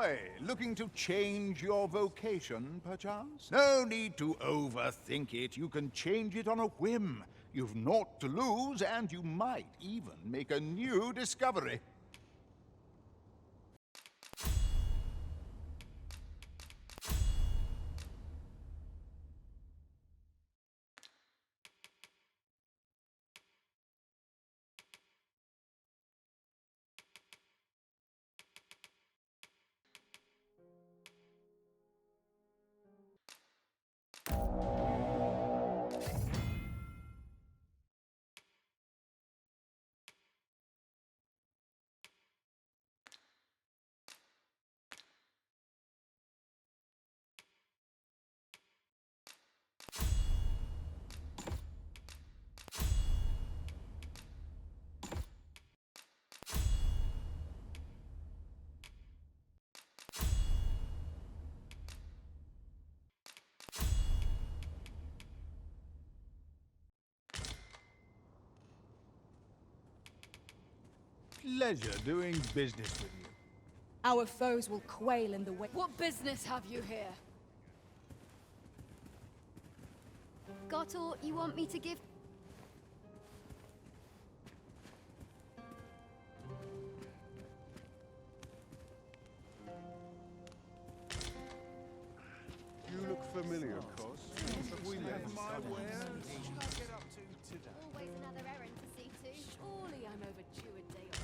Ahoy! Looking to change your vocation, perchance? No need to overthink it. You can change it on a whim. You've naught to lose, and you might even make a new discovery. Pleasure doing business with you. Our foes will quail in the way. What business have you here? Got all you want me to give? You look familiar, Cos. Have we left my wares? Always another errand to see to. Surely I'm overdue a day off.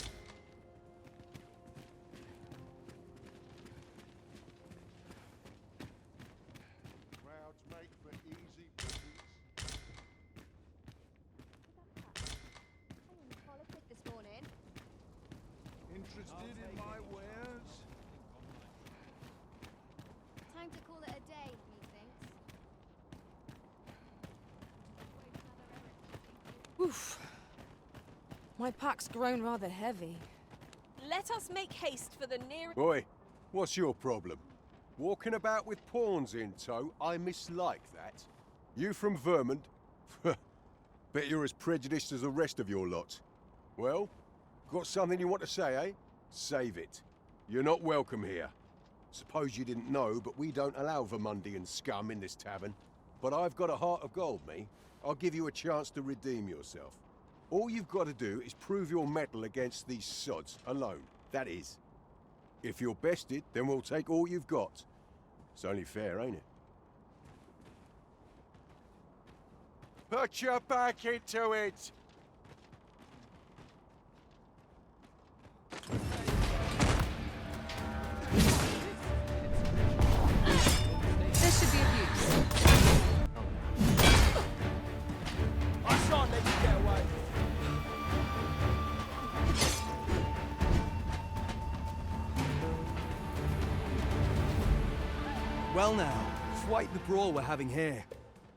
Crowds make for easy business. I'm in politics this morning. Interested in my wares? Time to call it a day, methinks. Oof. My pack's grown rather heavy. Let us make haste for the nearest... Boy, what's your problem? Walking about with pawns in tow? I mislike that. You from Vermund? Bet you're as prejudiced as the rest of your lot. Well, got something you want to say, eh? Save it. You're not welcome here. Suppose you didn't know, but we don't allow Vermundian scum in this tavern. But I've got a heart of gold, me. I'll give you a chance to redeem yourself. All you've got to do is prove your mettle against these sods alone. That is. If you're bested, then we'll take all you've got. It's only fair, ain't it? Put your back into it! This should be of use. I shan't let you get away. Well now, quite the brawl we're having here.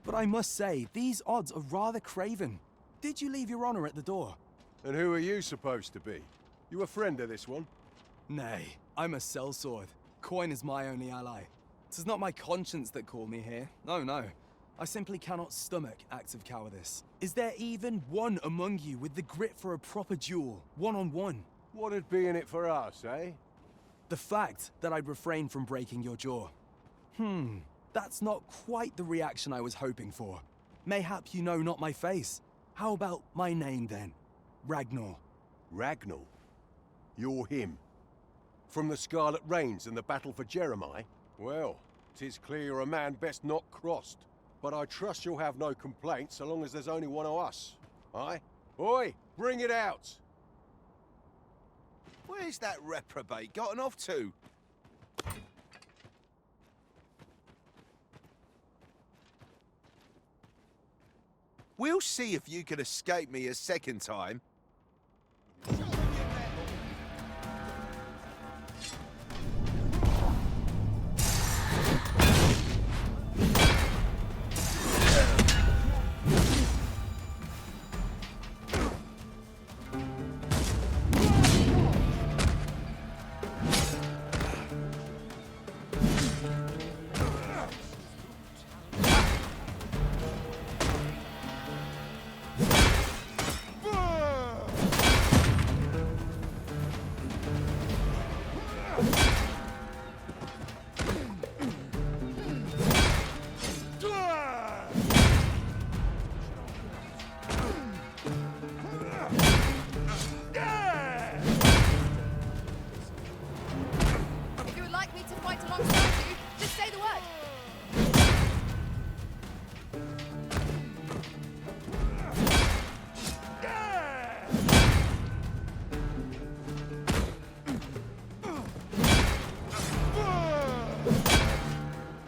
But I must say, these odds are rather craven. Did you leave your honor at the door? And who are you supposed to be? You a friend of this one? Nay, I'm a sellsword. Coin is my only ally. 'Tis not my conscience that called me here. Oh no. I simply cannot stomach acts of cowardice. Is there even one among you with the grit for a proper duel, one-on-one? What'd be in it for us, eh? The fact that I'd refrain from breaking your jaw. That's not quite the reaction I was hoping for. Mayhap you know not my face. How about my name then? Ragnar. Ragnar? You're him. From the Scarlet Rains and the battle for Jeremiah? Well, 'tis clear you're a man best not crossed. But I trust you'll have no complaints so long as there's only one of us. Aye? Oi, bring it out! Where's that reprobate gotten off to? We'll see if you can escape me a second time.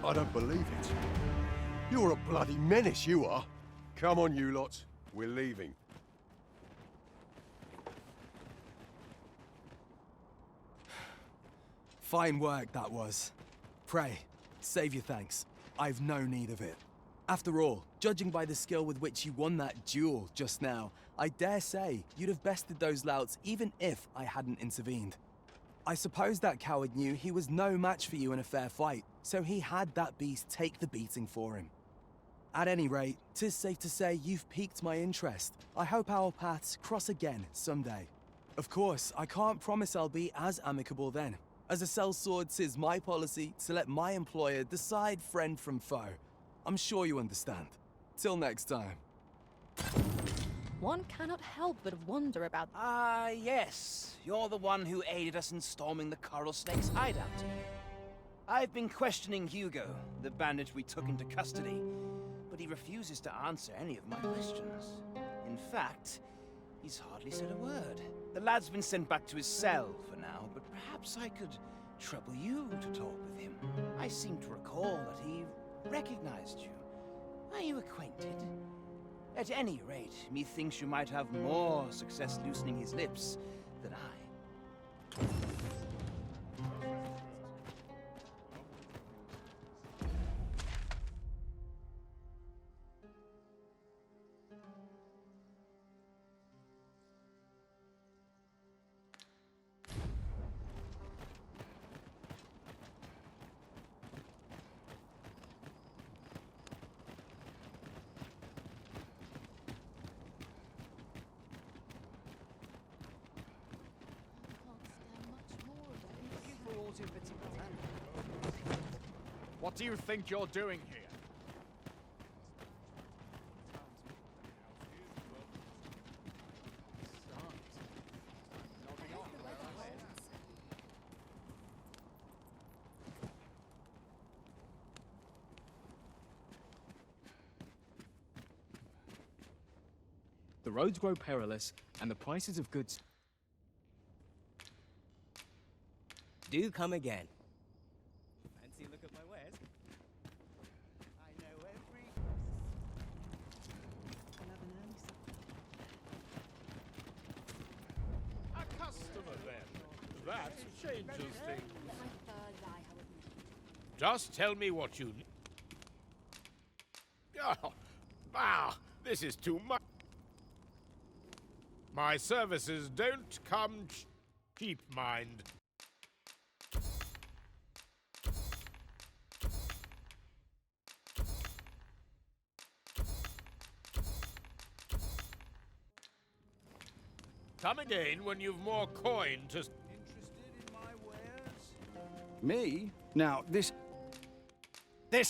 I don't believe it. You're a bloody menace, you are. Come on, you lot. We're leaving. Fine work, that was. Pray, save your thanks. I've no need of it. After all, judging by the skill with which you won that duel just now, I dare say you'd have bested those louts even if I hadn't intervened. I suppose that coward knew he was no match for you in a fair fight, so he had that beast take the beating for him. At any rate, 'tis safe to say you've piqued my interest. I hope our paths cross again someday. Of course, I can't promise I'll be as amicable then. As a sellsword, 'tis my policy to let my employer decide friend from foe. I'm sure you understand. Till next time. One cannot help but wonder about... Ah, yes. You're the one who aided us in storming the coral snake's hideout. I've been questioning Hugo, the bandit we took into custody, but he refuses to answer any of my questions. In fact, he's hardly said a word. The lad's been sent back to his cell for now, but perhaps I could trouble you to talk with him. I seem to recall that he recognized you. Are you acquainted? At any rate, methinks you might have more success loosening his lips than I. What do you think you're doing here? The roads grow perilous, and the prices of goods... Do come again. Fancy a look at my wares? I know every... A customer, then. That changes things. Just tell me what you need. Oh, this is too much. My services don't come cheap, mind. Come again when you've more coin to... Interested in my wares? Me? Now, this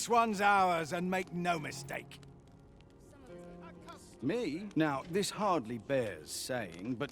one's ours, and make no mistake. Me? Now, this hardly bears saying, but...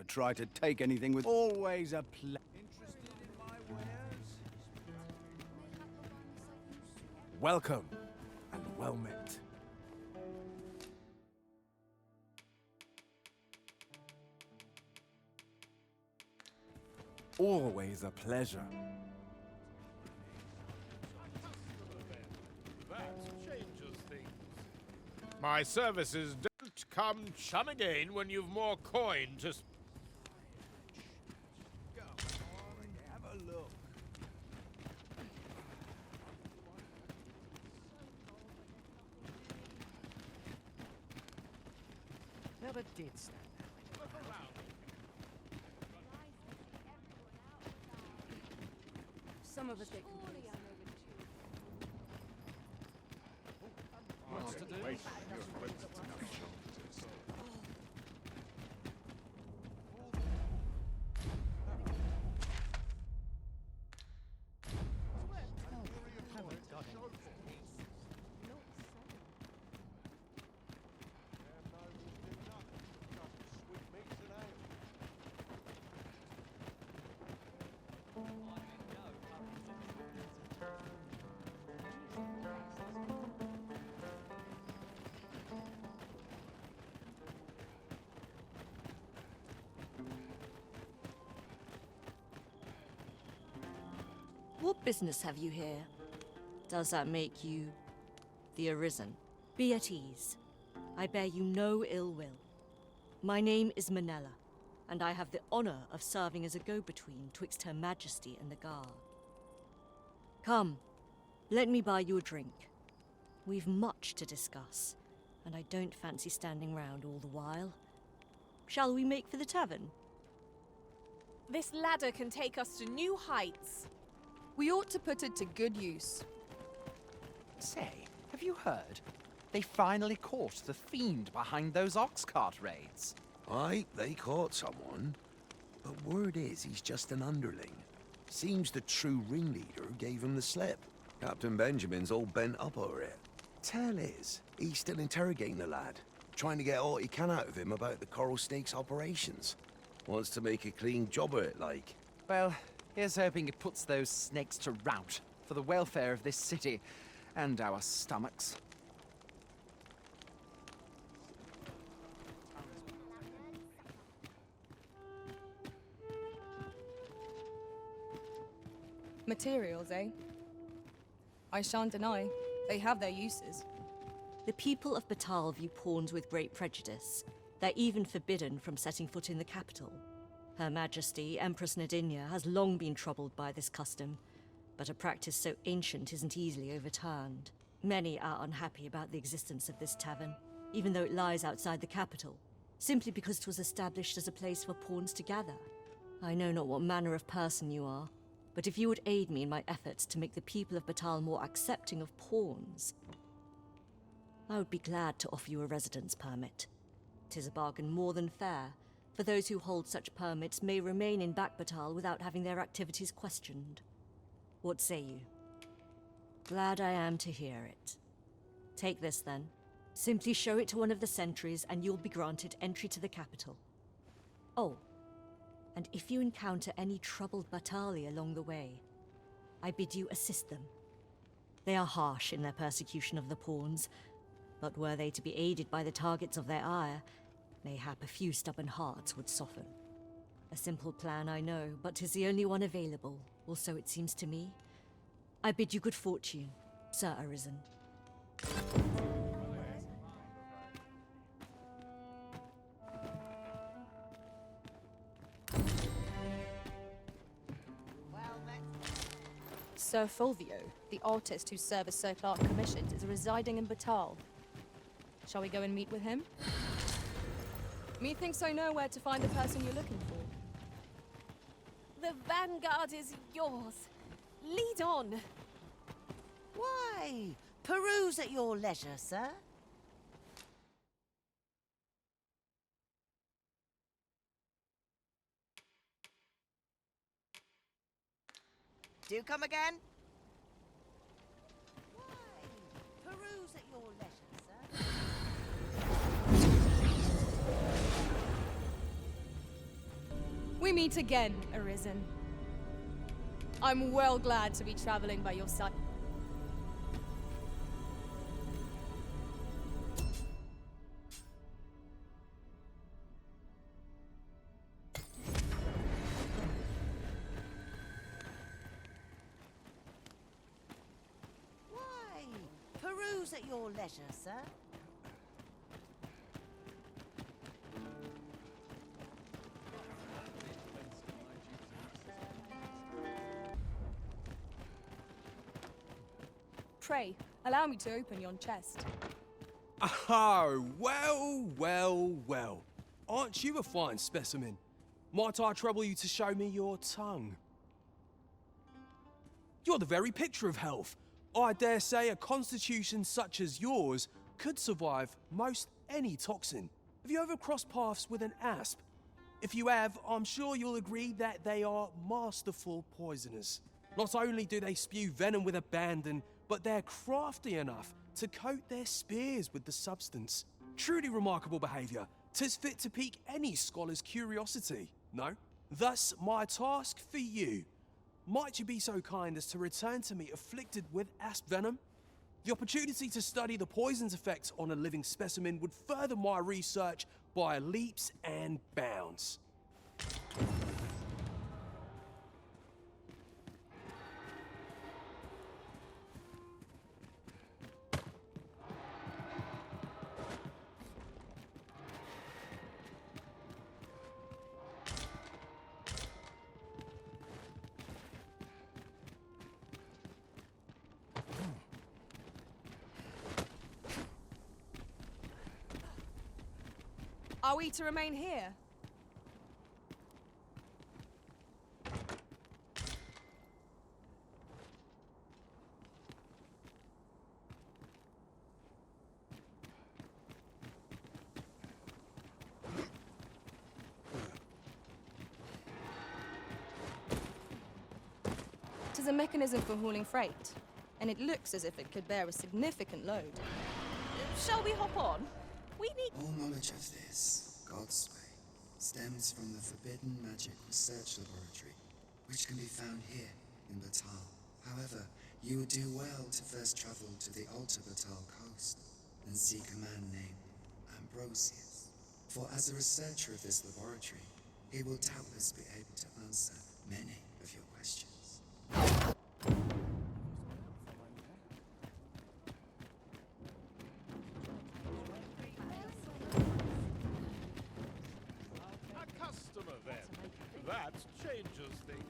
try to take anything with always a Interested in my wares? Welcome, and well met. Always a pleasure. That changes things. My services don't come again when you've more coin to... Have a look. Never did stand Look around. Some of us get What business have you here? Does that make you the Arisen? Be at ease. I bear you no ill will. My name is Manella, and I have the honor of serving as a go-between twixt Her Majesty and the Guard. Come, let me buy you a drink. We've much to discuss, and I don't fancy standing round all the while. Shall we make for the tavern? This ladder can take us to new heights. We ought to put it to good use. Say, have you heard? They finally caught the fiend behind those ox cart raids. Aye, they caught someone. But word is he's just an underling. Seems the true ringleader gave him the slip. Captain Benjamin's all bent up over it. Tell is, he's still interrogating the lad, trying to get all he can out of him about the Coral Snake's operations. Wants to make a clean job of it, like. Well, here's hoping it puts those snakes to rout for the welfare of this city and our stomachs. Materials, eh? I shan't deny, they have their uses. The people of Battahl view pawns with great prejudice. They're even forbidden from setting foot in the capital. Her Majesty, Empress Nadinia, has long been troubled by this custom, but a practice so ancient isn't easily overturned. Many are unhappy about the existence of this tavern, even though it lies outside the capital, simply because it was established as a place for pawns to gather. I know not what manner of person you are, but if you would aid me in my efforts to make the people of Battahl more accepting of pawns, I would be glad to offer you a residence permit. 'Tis a bargain more than fair, for those who hold such permits may remain in Battahl without having their activities questioned. What say you? Glad I am to hear it. Take this then. Simply show it to one of the sentries and you'll be granted entry to the capital. Oh, and if you encounter any troubled Battahli along the way, I bid you assist them. They are harsh in their persecution of the pawns, but were they to be aided by the targets of their ire, mayhap a few stubborn hearts would soften. A simple plan, I know, but 'tis the only one available, or so it seems to me. I bid you good fortune, Sir Arisen. Sir Fulvio, the artist whose service Sir Clark commissioned, is residing in Battahl. Shall we go and meet with him? Methinks I know where to find the person you're looking for. The vanguard is yours. Lead on. Why? Peruse at your leisure, sir. Do come again? Why? Peruse at your leisure, sir. We meet again, Arisen. I'm well glad to be traveling by your side. Peruse at your leisure, sir. Pray, allow me to open yon chest. Oh, well, well, well. Aren't you a fine specimen? Might I trouble you to show me your tongue? You're the very picture of health. I dare say a constitution such as yours could survive most any toxin. Have you ever crossed paths with an asp? If you have, I'm sure you'll agree that they are masterful poisoners. Not only do they spew venom with abandon, but they're crafty enough to coat their spears with the substance. Truly remarkable behavior. 'Tis fit to pique any scholar's curiosity, no? Thus, my task for you. Might you be so kind as to return to me afflicted with asp venom? The opportunity to study the poison's effects on a living specimen would further my research by leaps and bounds. Are we to remain here? It is a mechanism for hauling freight, and it looks as if it could bear a significant load. Shall we hop on? We need... All knowledge of this, God's way, stems from the Forbidden Magic Research Laboratory, which can be found here in Battahl. However, you would do well to first travel to the Alta Battahl coast and seek a man named Ambrosius. For as a researcher of this laboratory, he will doubtless be able to answer many of your questions. A customer then. That changes things.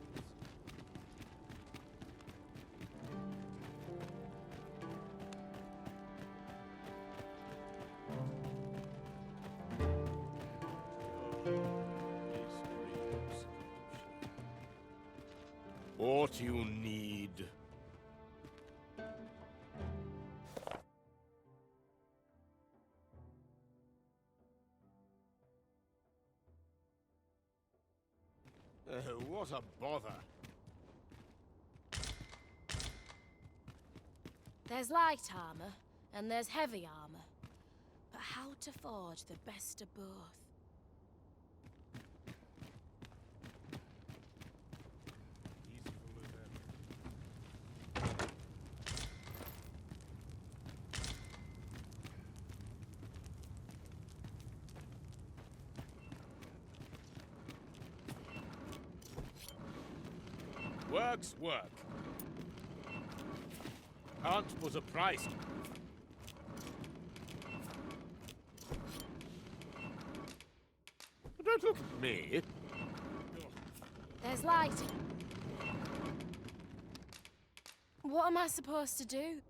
What you need. What a bother. There's light armor, and there's heavy armor. But how to forge the best of both? Work's work. Can't put a price. Don't look at me. There's light. What am I supposed to do?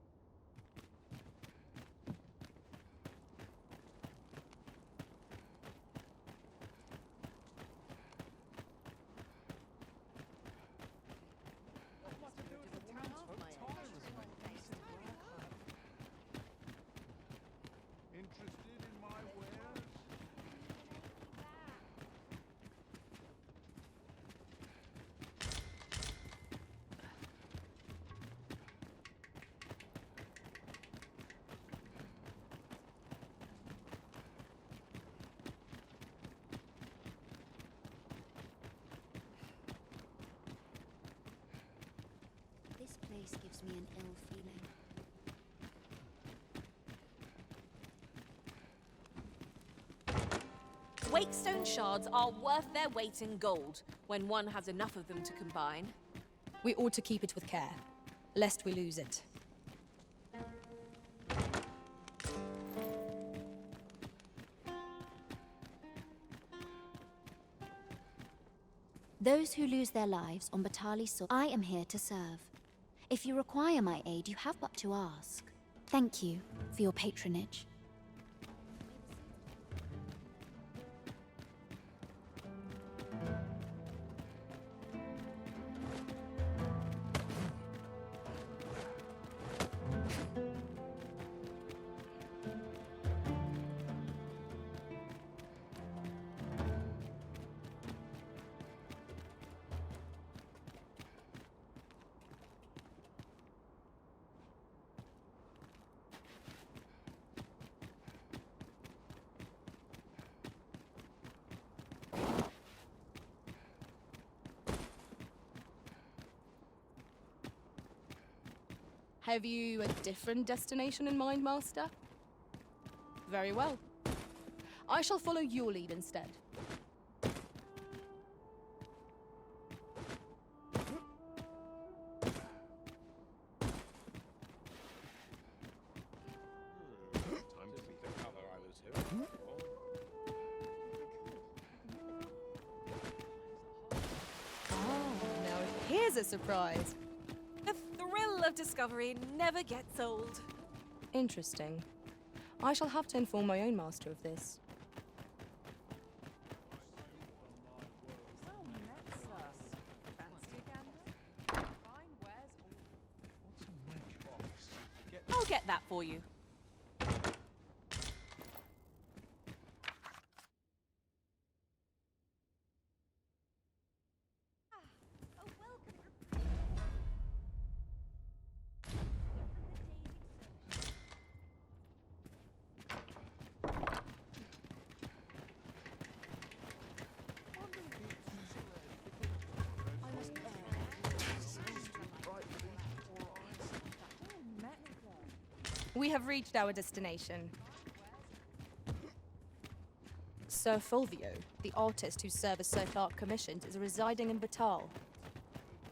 This place gives me an ill feeling. Wakestone shards are worth their weight in gold when one has enough of them to combine. We ought to keep it with care, lest we lose it. Those who lose their lives on Battahli soil, I am here to serve. If you require my aid, you have but to ask. Thank you for your patronage. Have you a different destination in mind, Master? Very well. I shall follow your lead instead. Time to think the color I was here. Oh, now here's a surprise. The thrill of discovery never gets old. Interesting. I shall have to inform my own master of this. I'll get that for you. We have reached our destination. Sir Fulvio, the artist whose service Sir Clark commissioned, is residing in Battahl.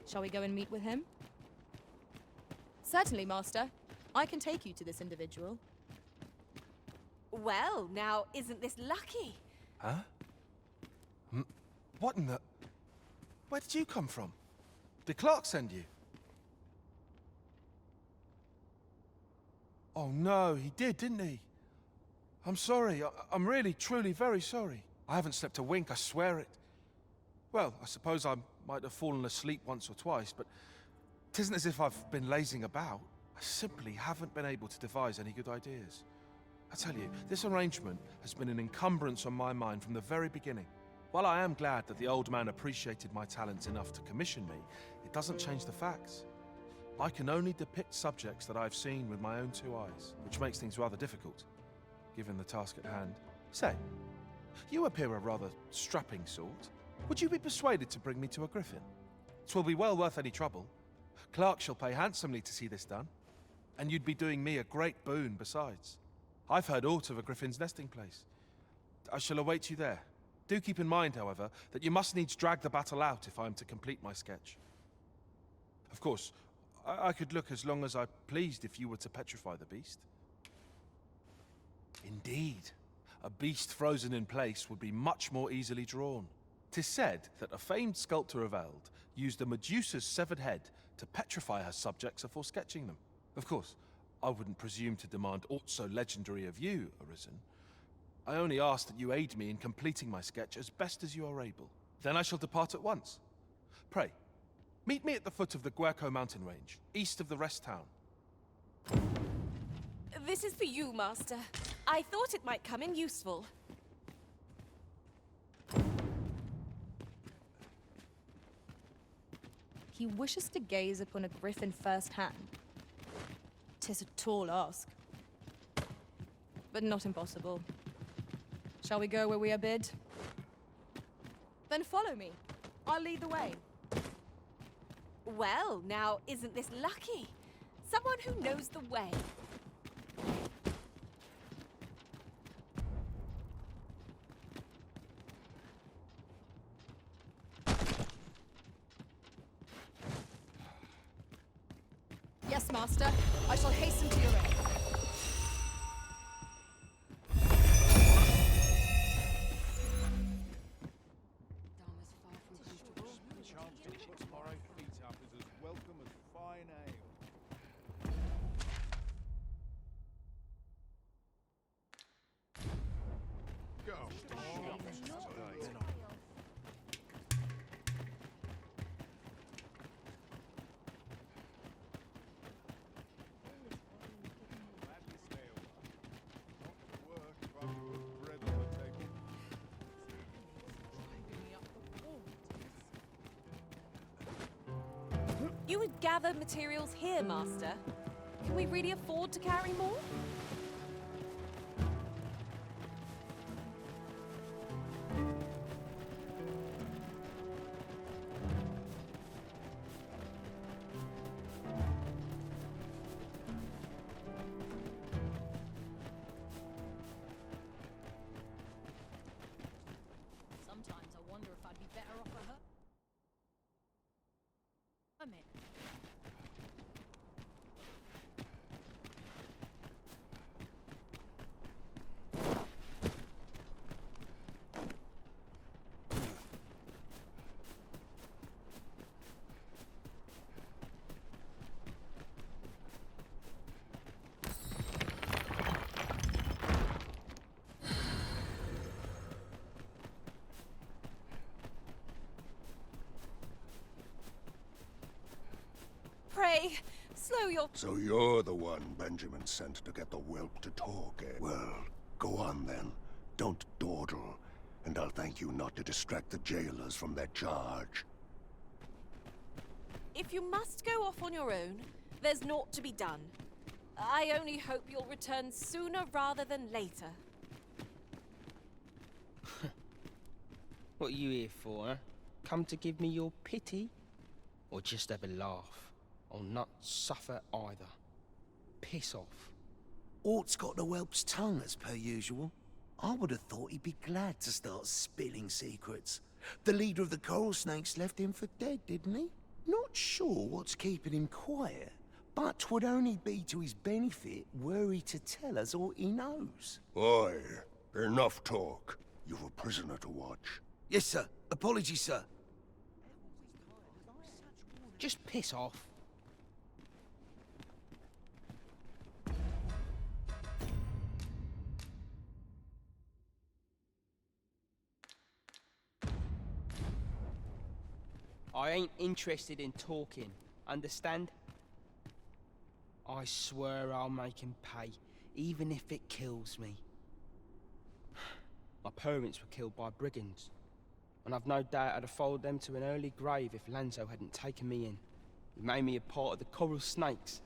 Shall we go and meet with him? Certainly, Master. I can take you to this individual. Well, now, isn't this lucky? Huh? What in the... Where did you come from? Did Clark send you? Oh no, he did, didn't he? I'm sorry. I'm really, truly very sorry. I haven't slept a wink, I swear it. Well, I suppose I might have fallen asleep once or twice, but 'tisn't as if I've been lazing about. I simply haven't been able to devise any good ideas. I tell you, this arrangement has been an encumbrance on my mind from the very beginning. While I am glad that the old man appreciated my talents enough to commission me, it doesn't change the facts. I can only depict subjects that I've seen with my own two eyes, which makes things rather difficult, given the task at hand. Say, you appear a rather strapping sort. Would you be persuaded to bring me to a griffin? 'Twill be well worth any trouble. Clark shall pay handsomely to see this done, and you'd be doing me a great boon besides. I've heard aught of a griffin's nesting place. I shall await you there. Do keep in mind, however, that you must needs drag the battle out if I am to complete my sketch. Of course, I could look as long as I pleased if you were to petrify the beast. Indeed, a beast frozen in place would be much more easily drawn. 'Tis said that a famed sculptor of Eld used a Medusa's severed head to petrify her subjects before sketching them. Of course, I wouldn't presume to demand aught so legendary of you, Arisen. I only ask that you aid me in completing my sketch as best as you are able. Then I shall depart at once. Pray, meet me at the foot of the Guerco mountain range, east of the rest town. This is for you, Master. I thought it might come in useful. He wishes to gaze upon a griffin firsthand. 'Tis a tall ask, but not impossible. Shall we go where we are bid? Then follow me. I'll lead the way. Well, now, isn't this lucky? Someone who knows the way. Yes, Master. I shall hasten to your aid. You would gather materials here, Master. Can we really afford to carry more? Sometimes I wonder if I'd be better off a her. A minute. Pray, Slow your... So you're the one Benjamin sent to get the whelp to talk, eh? Well, go on then. Don't dawdle, and I'll thank you not to distract the jailers from their charge. If you must go off on your own, there's naught to be done. I only hope you'll return sooner rather than later. What are you here for, huh? Come to give me your pity? Or just have a laugh? I'll not suffer either. Piss off. Ort's got the whelp's tongue as per usual. I would have thought he'd be glad to start spilling secrets. The leader of the coral snakes left him for dead, didn't he? Not sure what's keeping him quiet, but 'twould only be to his benefit were he to tell us all he knows. Oi, enough talk. You've a prisoner to watch. Yes, sir. Apologies, sir. Just piss off. I ain't interested in talking, understand? I swear I'll make him pay, even if it kills me. My parents were killed by brigands, and I've no doubt I'd have followed them to an early grave if Lanzo hadn't taken me in. He made me a part of the coral snakes,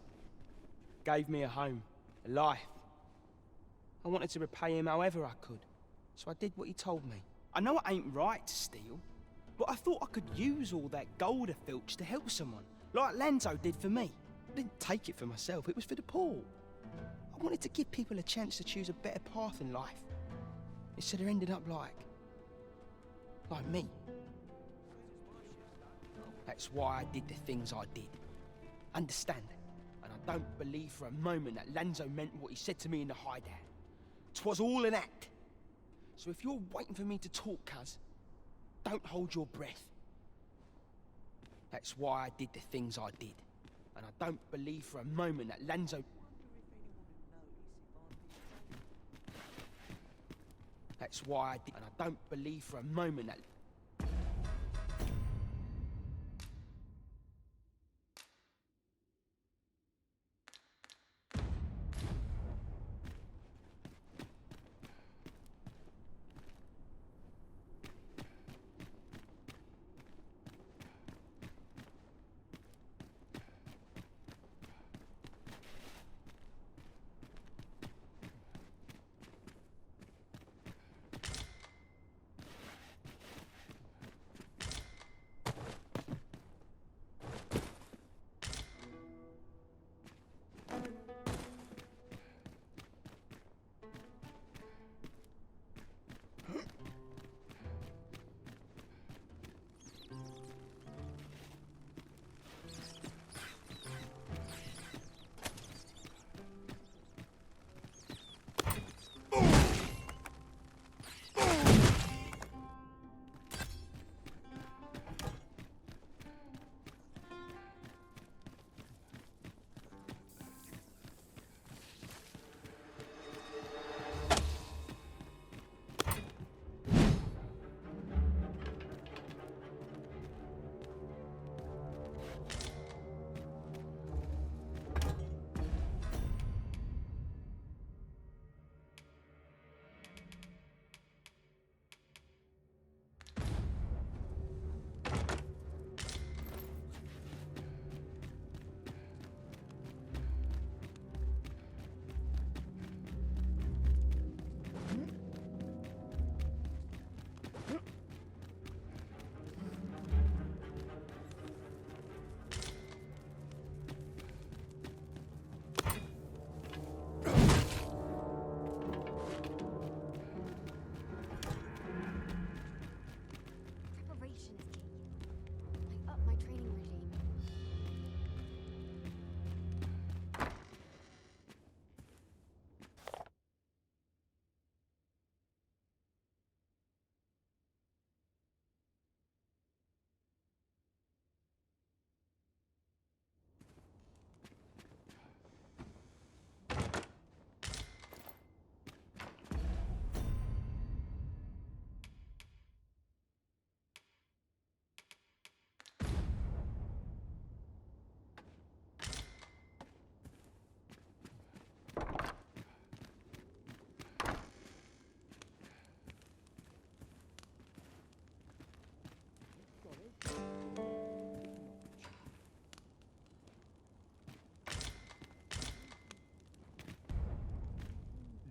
gave me a home, a life. I wanted to repay him however I could, so I did what he told me. I know it ain't right to steal, but I thought I could use all that gold I filched to help someone, like Lanzo did for me. I didn't take it for myself, it was for the poor. I wanted to give people a chance to choose a better path in life, instead of ending up like me. That's why I did the things I did. Understand? And I don't believe for a moment that Lanzo meant what he said to me in the hideout. 'Twas all an act. So if you're waiting for me to talk, cuz, don't hold your breath. That's why I did the things I did. And I don't believe for a moment that Lanzo... That's why I did... And I don't believe for a moment that...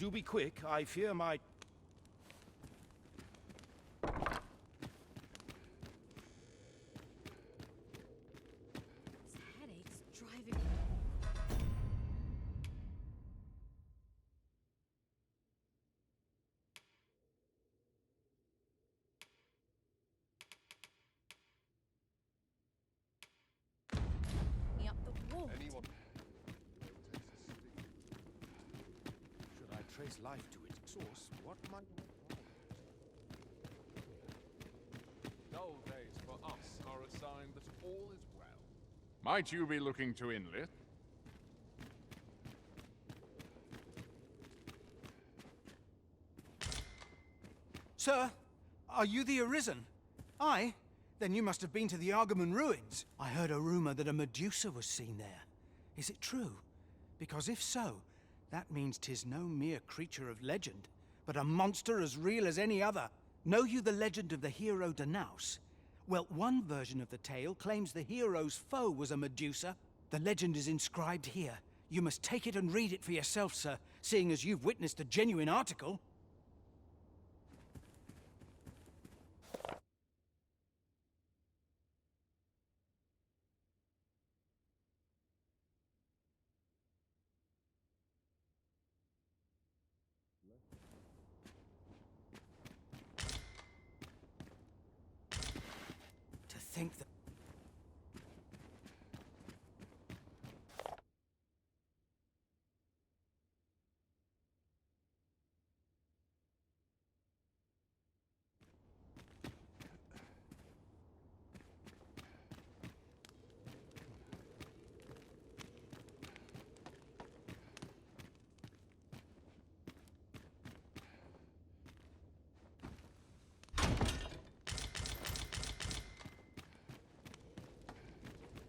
Do be quick, I fear my... Headaches driving. Me up the wall. Anyone? Should I trace life to its source? What might... Dull days for us are a sign that all is well. Might you be looking to enlist? Sir, are you the Arisen? Aye? Then you must have been to the Argamon ruins. I heard a rumor that a Medusa was seen there. Is it true? Because if so, that means 'tis no mere creature of legend, but a monster as real as any other. Know you the legend of the hero Danaus? Well, one version of the tale claims the hero's foe was a Medusa. The legend is inscribed here. You must take it and read it for yourself, sir, seeing as you've witnessed a genuine article. To think that...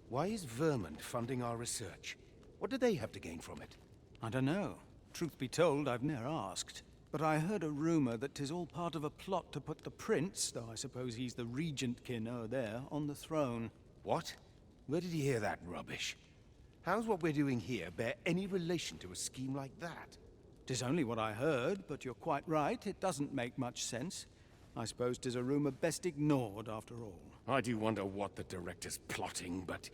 Why is Vermund funding our research? What do they have to gain from it? I don't know. Truth be told, I've ne'er asked. But I heard a rumor that 'tis all part of a plot to put the prince, though I suppose he's the regent-kin o'er there, on the throne. What? Where did you hear that rubbish? How's what we're doing here bear any relation to a scheme like that? 'Tis only what I heard, but you're quite right. It doesn't make much sense. I suppose 'tis a rumor best ignored, after all. I do wonder what the director's plotting, but...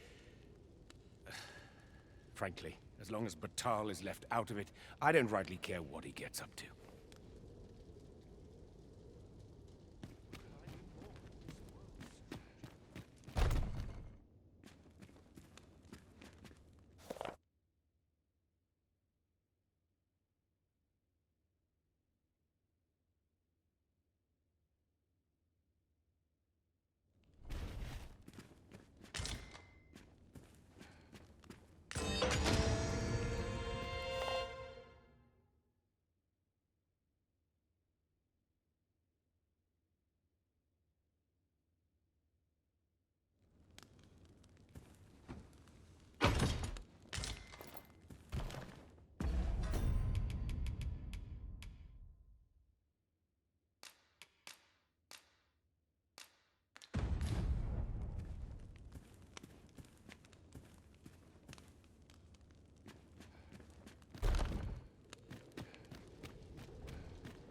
frankly, as long as Battahl is left out of it, I don't rightly care what he gets up to.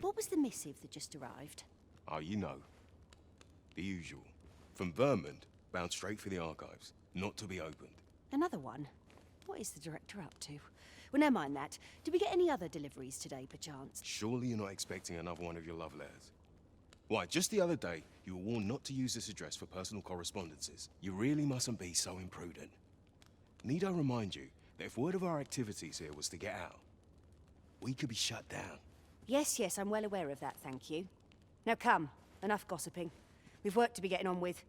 What was the missive that just arrived? Oh, you know. The usual. From Vermund, bound straight for the archives. Not to be opened. Another one? What is the director up to? Well, never mind that. Did we get any other deliveries today, perchance? Surely you're not expecting another one of your love letters. Why, just the other day, you were warned not to use this address for personal correspondences. You really mustn't be so imprudent. Need I remind you that if word of our activities here was to get out, we could be shut down. Yes, yes, I'm well aware of that, thank you. Now come, enough gossiping. We've work to be getting on with.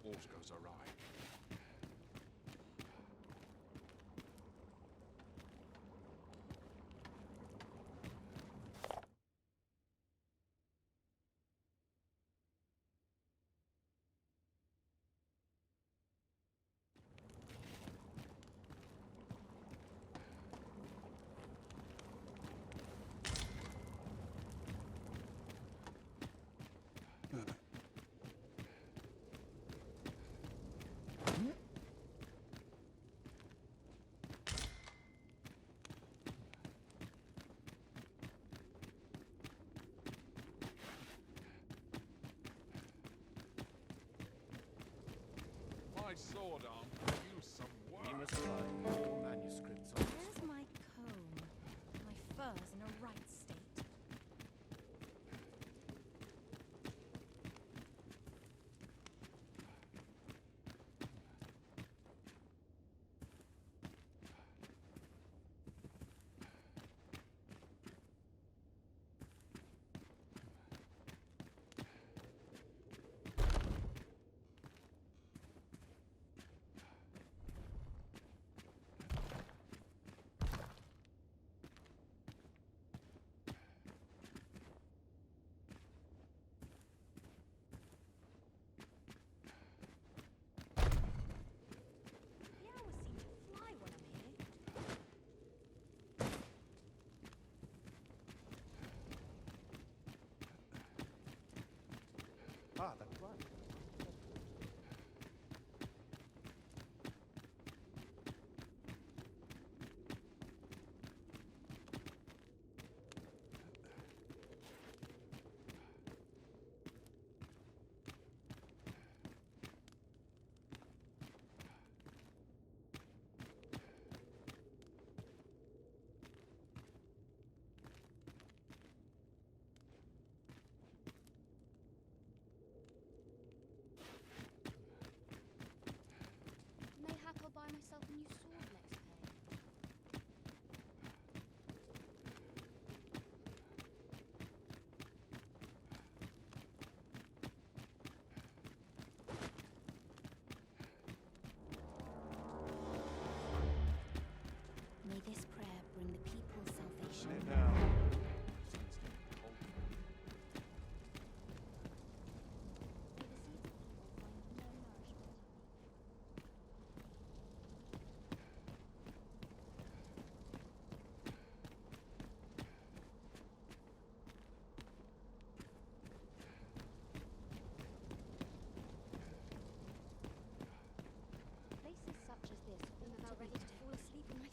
aught goes awry. My sword arm could use some work. We must find more manuscripts on this. Where's my comb? My fur's in a right state. Ah, that's right. Mayhap I'll buy myself a new sword next pay. May this prayer bring the people salvation. Now. Places such as this ought to be ready to fall asleep in my feet.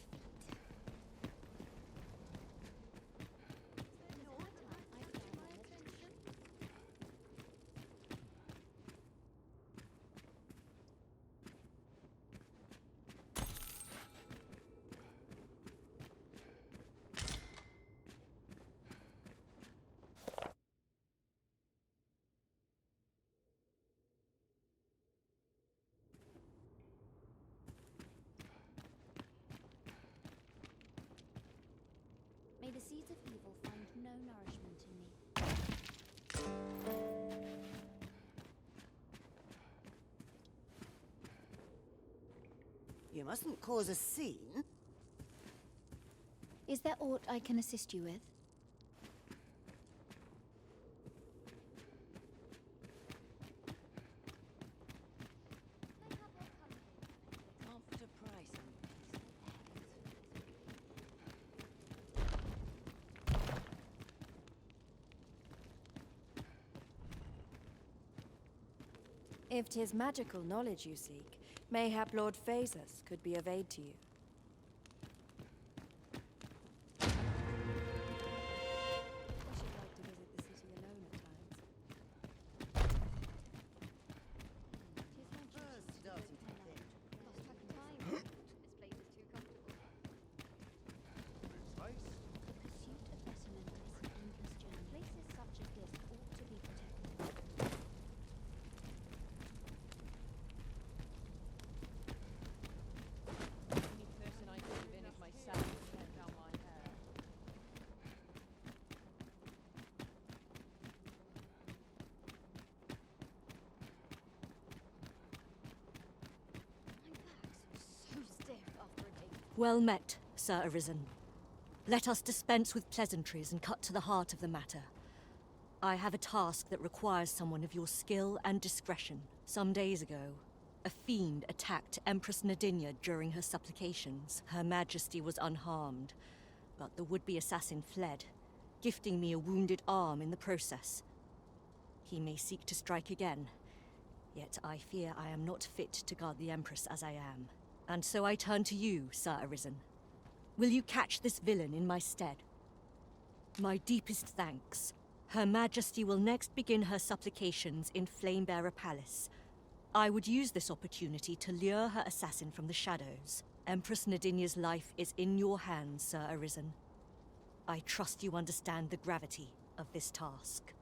May the seeds of evil find no nourishment in me. You mustn't cause a scene. Is there aught I can assist you with? Can't put a price on If 'tis magical knowledge you seek, mayhap Lord Phasus could be of aid to you. I should like to visit the city alone at times. Pursuit of better memories and endless journey. Places such as this ought to be protected. Any Well met, Sir Arisen. Let us dispense with pleasantries and cut to the heart of the matter. I have a task that requires someone of your skill and discretion. Some days ago, a fiend attacked Empress Nadinia during her supplications. Her Majesty was unharmed, but the would-be assassin fled, gifting me a wounded arm in the process. He may seek to strike again, yet I fear I am not fit to guard the Empress as I am. And so I turn to you, Sir Arisen. Will you catch this villain in my stead? My deepest thanks. Her Majesty will next begin her supplications in Flamebearer Palace. I would use this opportunity to lure her assassin from the shadows. Empress Nadinia's life is in your hands, Sir Arisen. I trust you understand the gravity of this task.